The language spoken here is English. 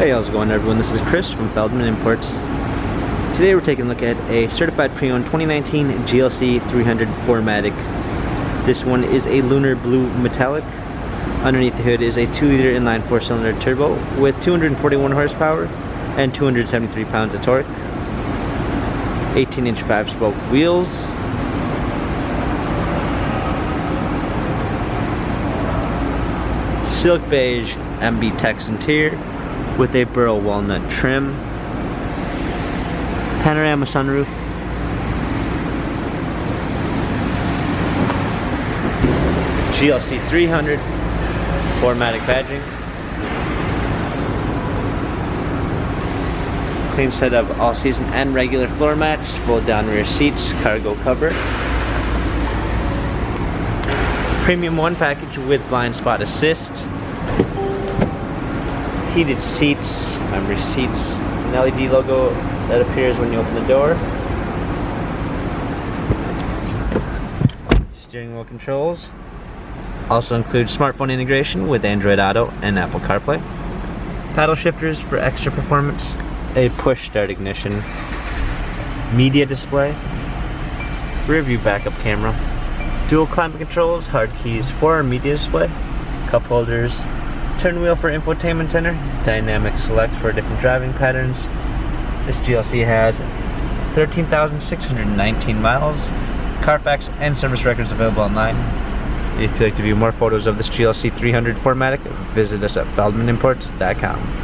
Hey, how's it going everyone? This is Chris from Feldmann Imports. Today we're taking a look at a certified pre-owned 2019 GLC 300 4MATIC. This one is a lunar blue metallic. Underneath the hood is a 2-liter inline 4-cylinder turbo with 241 horsepower and 273 pounds of torque. 18-inch 5-spoke wheels. Silk beige MB Tex interior with a burl walnut trim. Panorama sunroof. GLC 300 4MATIC badging. Clean set of all-season and regular floor mats, fold down rear seats, cargo cover. Premium 1 package with blind spot assist. Heated seats, memory seats, an LED logo that appears when you open the door. Steering wheel controls. Also includes smartphone integration with Android Auto and Apple CarPlay. Paddle shifters for extra performance. A push start ignition. Media display. Rear view backup camera. Dual climate controls, hard keys for our media display. Cup holders. Turn wheel for infotainment center. Dynamic select for different driving patterns. This GLC has 13,619 miles. Carfax and service records available online. If you'd like to view more photos of this GLC 300 4MATIC, visit us at feldmanimports.com.